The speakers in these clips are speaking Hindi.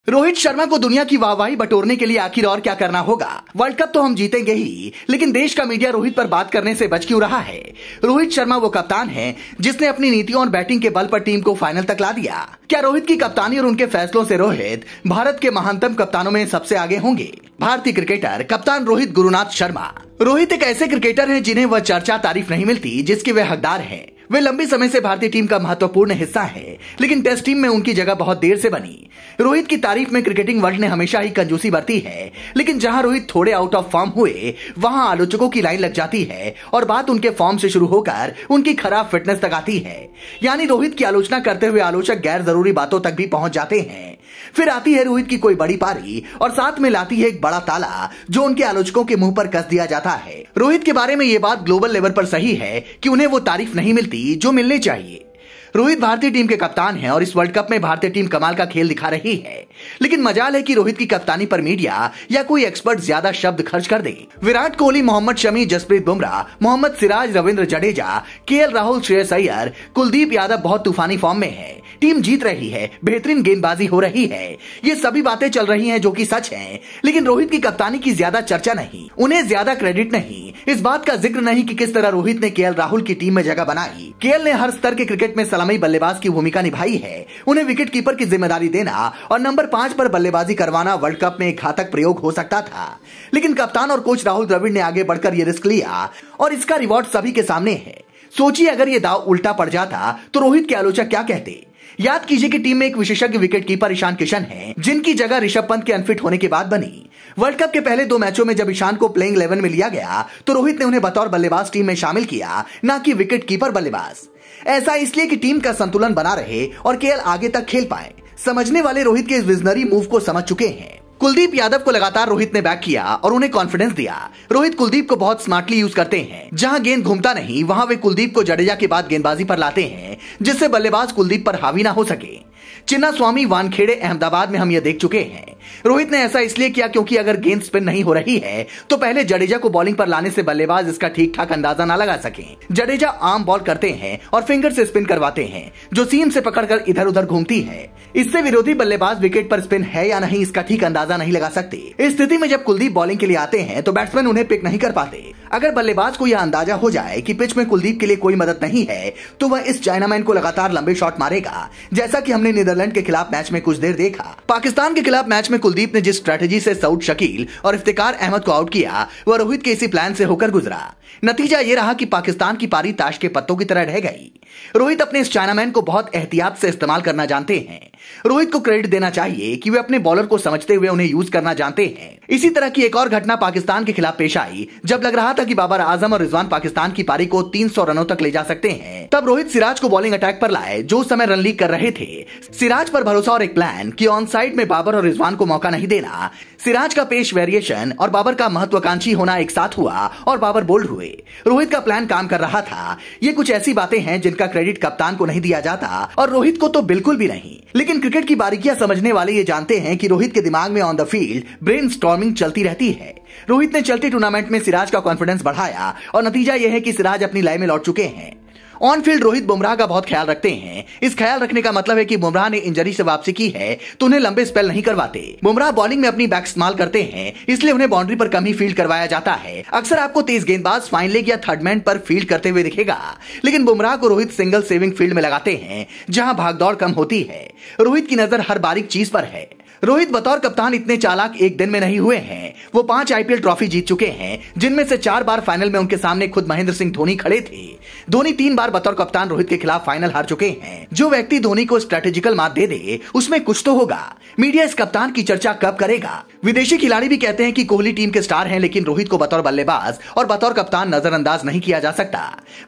रोहित शर्मा को दुनिया की वाहवाही बटोरने के लिए आखिर और क्या करना होगा? वर्ल्ड कप तो हम जीतेंगे ही, लेकिन देश का मीडिया रोहित पर बात करने से बच क्यों रहा है? रोहित शर्मा वो कप्तान है जिसने अपनी नीतियों और बैटिंग के बल पर टीम को फाइनल तक ला दिया। क्या रोहित की कप्तानी और उनके फैसलों से रोहित भारत के महानतम कप्तानों में सबसे आगे होंगे? भारतीय क्रिकेटर कप्तान रोहित गुरुनाथ शर्मा। रोहित एक ऐसे क्रिकेटर हैं जिन्हें वह चर्चा तारीफ नहीं मिलती जिसके वे हकदार हैं। वे लंबे समय से भारतीय टीम का महत्वपूर्ण हिस्सा है, लेकिन टेस्ट टीम में उनकी जगह बहुत देर से बनी। रोहित की तारीफ में क्रिकेटिंग वर्ल्ड ने हमेशा ही कंजूसी बरती है, लेकिन जहां रोहित थोड़े आउट ऑफ फॉर्म हुए वहां आलोचकों की लाइन लग जाती है और बात उनके फॉर्म से शुरू होकर उनकी खराब फिटनेस तक आती है। यानी रोहित की आलोचना करते हुए आलोचक गैर जरूरी बातों तक भी पहुंच जाते हैं। फिर आती है रोहित की कोई बड़ी पारी और साथ में लाती है एक बड़ा ताला जो उनके आलोचकों के मुंह पर कस दिया जाता है। रोहित के बारे में ये बात ग्लोबल लेवल पर सही है कि उन्हें वो तारीफ नहीं मिलती जो मिलनी चाहिए। रोहित भारतीय टीम के कप्तान हैं और इस वर्ल्ड कप में भारतीय टीम कमाल का खेल दिखा रही है, लेकिन मजाल है कि रोहित की कप्तानी पर मीडिया या कोई एक्सपर्ट ज्यादा शब्द खर्च कर दे। विराट कोहली, मोहम्मद शमी, जसप्रीत बुमराह, मोहम्मद सिराज, रविंद्र जडेजा, केएल राहुल, श्रेयस अय्यर, कुलदीप यादव बहुत तूफानी फॉर्म में है। टीम जीत रही है, बेहतरीन गेंदबाजी हो रही है, ये सभी बातें चल रही हैं जो कि सच हैं, लेकिन रोहित की कप्तानी की ज्यादा चर्चा नहीं, उन्हें ज्यादा क्रेडिट नहीं, इस बात का जिक्र नहीं कि किस तरह रोहित ने केएल राहुल की टीम में जगह बनाई। केएल ने हर स्तर के क्रिकेट में सलामी बल्लेबाज की भूमिका निभाई है। उन्हें विकेट कीपर की जिम्मेदारी देना और नंबर 5 पर बल्लेबाजी करवाना वर्ल्ड कप में एक घातक प्रयोग हो सकता था, लेकिन कप्तान और कोच राहुल द्रविड़ ने आगे बढ़कर यह रिस्क लिया और इसका रिवॉर्ड सभी के सामने है। सोचिए अगर ये दाव उल्टा पड़ जाता तो रोहित के आलोचक क्या कहते? याद कीजिए कि टीम में एक विशेषज्ञ विकेट कीपर ईशान किशन है, जिनकी जगह ऋषभ पंत के अनफिट होने के बाद बनी। वर्ल्ड कप के पहले 2 मैचों में जब ईशान को प्लेइंग 11 में लिया गया तो रोहित ने उन्हें बतौर बल्लेबाज टीम में शामिल किया, न कि विकेट कीपर बल्लेबाज। ऐसा इसलिए कि टीम का संतुलन बना रहे और केएल आगे तक खेल पाए। समझने वाले रोहित के इस विजनरी मूव को समझ चुके हैं। कुलदीप यादव को लगातार रोहित ने बैक किया और उन्हें कॉन्फिडेंस दिया। रोहित कुलदीप को बहुत स्मार्टली यूज करते हैं। जहां गेंद घूमता नहीं वहां वे कुलदीप को जडेजा के बाद गेंदबाजी पर लाते हैं, जिससे बल्लेबाज कुलदीप पर हावी ना हो सके। चिन्नास्वामी, वानखेड़े, अहमदाबाद में हम ये देख चुके हैं। रोहित ने ऐसा इसलिए किया क्योंकि अगर गेंद स्पिन नहीं हो रही है तो पहले जडेजा को बॉलिंग पर लाने से बल्लेबाज इसका ठीक ठाक अंदाजा ना लगा सके। जडेजा आर्म बॉल करते हैं और फिंगर से स्पिन करवाते हैं जो सीम से पकड़कर इधर उधर घूमती है। इससे विरोधी बल्लेबाज विकेट पर स्पिन है या नहीं इसका ठीक अंदाजा नहीं लगा सकते। इस स्थिति में जब कुलदीप बॉलिंग के लिए आते हैं तो बैट्समैन उन्हें पिक नहीं कर पाते। अगर बल्लेबाज को यह अंदाजा हो जाए कि पिच में कुलदीप के लिए कोई मदद नहीं है तो वह इस चाइनामैन को लगातार लंबे शॉट मारेगा, जैसा कि हमने नीदरलैंड के खिलाफ मैच में कुछ देर देखा। पाकिस्तान के खिलाफ मैच में कुलदीप ने जिस स्ट्रेटेजी से सऊद शकील और इफ्तिकार अहमद को आउट किया वह रोहित के इसी प्लान से होकर गुजरा। नतीजा यह रहा कि पाकिस्तान की पारी ताश के पत्तों की तरह रह गई। रोहित अपने इस चाइनामैन को बहुत एहतियात से इस्तेमाल करना जानते हैं। रोहित को क्रेडिट देना चाहिए कि वे अपने बॉलर को समझते हुए उन्हें यूज करना जानते हैं। इसी तरह की एक और घटना पाकिस्तान के खिलाफ पेश आई जब लग रहा था कि बाबर आजम और रिजवान पाकिस्तान की पारी को 300 रनों तक ले जा सकते हैं। तब रोहित सिराज को बॉलिंग अटैक पर लाए जो उस समय रन लीक कर रहे थे। सिराज पर भरोसा और एक प्लान कि ऑन साइड में बाबर और रिजवान को मौका नहीं देना। सिराज का पेश वेरिएशन और बाबर का महत्वाकांक्षी होना एक साथ हुआ और बाबर बोल्ड हुए। रोहित का प्लान काम कर रहा था। ये कुछ ऐसी बातें हैं जिनका क्रेडिट कप्तान को नहीं दिया जाता और रोहित को तो बिल्कुल भी नहीं। लेकिन क्रिकेट की बारीकियां समझने वाले ये जानते हैं कि रोहित के दिमाग में ऑन द फील्ड ब्रेनस्टॉर्मिंग चलती रहती है। रोहित ने चलते टूर्नामेंट में सिराज का कॉन्फिडेंस बढ़ाया और नतीजा यह है कि सिराज अपनी लय में लौट चुके हैं। ऑन फील्ड रोहित बुमराह का बहुत ख्याल रखते हैं। इस ख्याल रखने का मतलब है कि बुमराह ने इंजरी से वापसी की है तो उन्हें लंबे स्पेल नहीं करवाते। बुमराह बॉलिंग में अपनी बैक इस्तेमाल करते हैं, इसलिए उन्हें बाउंड्री पर कम ही फील्ड करवाया जाता है। अक्सर आपको तेज गेंदबाज फाइन लेग या थर्ड मैन पर फील्ड करते हुए दिखेगा, लेकिन बुमराह को रोहित सिंगल सेविंग फील्ड में लगाते हैं जहां भागदौड़ कम होती है। रोहित की नजर हर बारीक चीज पर है। रोहित बतौर कप्तान इतने चालाक एक दिन में नहीं हुए हैं। वो 5 आईपीएल ट्रॉफी जीत चुके हैं, जिनमें से 4 बार फाइनल में उनके सामने खुद महेंद्र सिंह धोनी खड़े थे। धोनी 3 बार बतौर कप्तान रोहित के खिलाफ फाइनल हार चुके हैं। जो व्यक्ति धोनी को स्ट्रेटेजिकल मात दे दे उसमें कुछ तो होगा। मीडिया इस कप्तान की चर्चा कब करेगा? विदेशी खिलाड़ी भी कहते हैं कि कोहली टीम के स्टार हैं, लेकिन रोहित को बतौर बल्लेबाज और बतौर कप्तान नजरअंदाज नहीं किया जा सकता।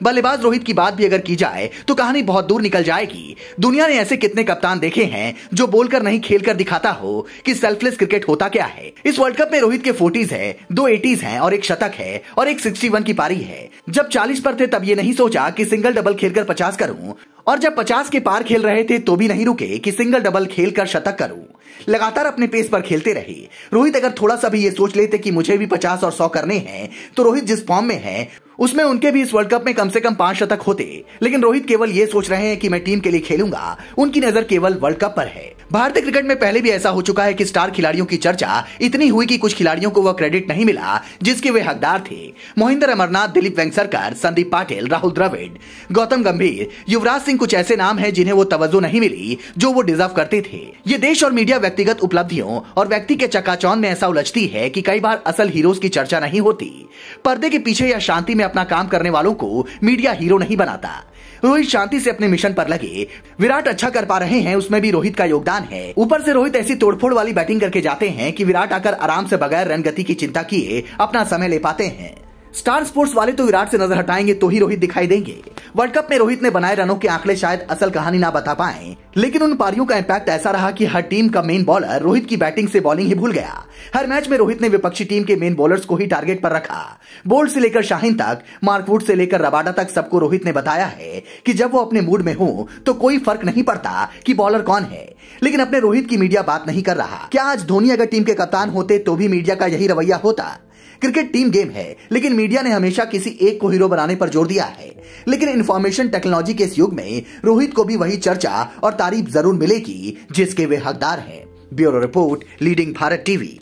बल्लेबाज रोहित की बात भी अगर की जाए तो कहानी बहुत दूर निकल जाएगी। दुनिया ने ऐसे कितने कप्तान देखे हैं जो बोलकर नहीं खेलकर दिखाता हो कि सेल्फलेस क्रिकेट होता क्या है। इस वर्ल्ड कप में रोहित के 40s है, 2 80s हैं और एक शतक है और एक 61 की पारी है। जब 40 पर थे तब ये नहीं सोचा कि सिंगल डबल खेलकर 50 करूं, और जब 50 के पार खेल रहे थे तो भी नहीं रुके कि सिंगल डबल खेलकर शतक करूं। लगातार अपने पेस पर खेलते रहे। रोहित अगर थोड़ा सा भी ये सोच लेते कि मुझे भी 50 और 100 करने हैं तो रोहित जिस फॉर्म में है उसमें उनके भी इस वर्ल्ड कप में कम से कम 5 शतक होते, लेकिन रोहित केवल ये सोच रहे हैं कि मैं टीम के लिए खेलूंगा। उनकी नजर केवल वर्ल्ड कप पर है। भारतीय क्रिकेट में पहले भी ऐसा हो चुका है कि स्टार खिलाड़ियों की चर्चा इतनी हुई कि कुछ खिलाड़ियों को वह क्रेडिट नहीं मिला जिसके वे हकदार थे। मोहिंदर अमरनाथ, दिलीप वेंगसरकर, संदीप पाटिल, राहुल द्रविड़, गौतम गंभीर, युवराज सिंह कुछ ऐसे नाम हैं जिन्हें वो तवज्जो नहीं मिली जो वो डिजर्व करते थे। ये देश और मीडिया व्यक्तिगत उपलब्धियों और व्यक्ति के चकाचौंध में ऐसा उलझती है कि कई बार असल हीरोज की चर्चा नहीं होती। पर्दे के पीछे या शांति में अपना काम करने वालों को मीडिया हीरो नहीं बनाता। रोहित शांति से अपने मिशन पर लगे। विराट अच्छा कर पा रहे हैं, उसमें भी रोहित का योगदान है। ऊपर से रोहित ऐसी तोड़फोड़ वाली बैटिंग करके जाते हैं कि विराट आकर आराम से बगैर रन गति की चिंता किए अपना समय ले पाते हैं। स्टार स्पोर्ट्स वाले तो विराट से नजर हटाएंगे तो ही रोहित दिखाई देंगे। वर्ल्ड कप में रोहित ने बनाए रनों के आंकड़े शायद असल कहानी ना बता पाए, लेकिन उन पारियों का इंपैक्ट ऐसा रहा कि हर टीम का मेन बॉलर रोहित की बैटिंग से बॉलिंग ही भूल गया। हर मैच में रोहित ने विपक्षी टीम के मेन बॉलर्स को ही टारगेट पर रखा। बोल्ट से लेकर शाहीन तक, मार्क वुड से लेकर रबाडा तक सबको रोहित ने बताया है कि जब वो अपने मूड में हो तो कोई फर्क नहीं पड़ता कि बॉलर कौन है। लेकिन अपने रोहित की मीडिया बात नहीं कर रहा। क्या आज धोनी अगर टीम के कप्तान होते तो भी मीडिया का यही रवैया होता? क्रिकेट टीम गेम है, लेकिन मीडिया ने हमेशा किसी एक को हीरो बनाने पर जोर दिया है। लेकिन इंफॉर्मेशन टेक्नोलॉजी के इस युग में रोहित को भी वही चर्चा और तारीफ जरूर मिलेगी जिसके वे हकदार हैं। Bureau report, leading Bharat TV.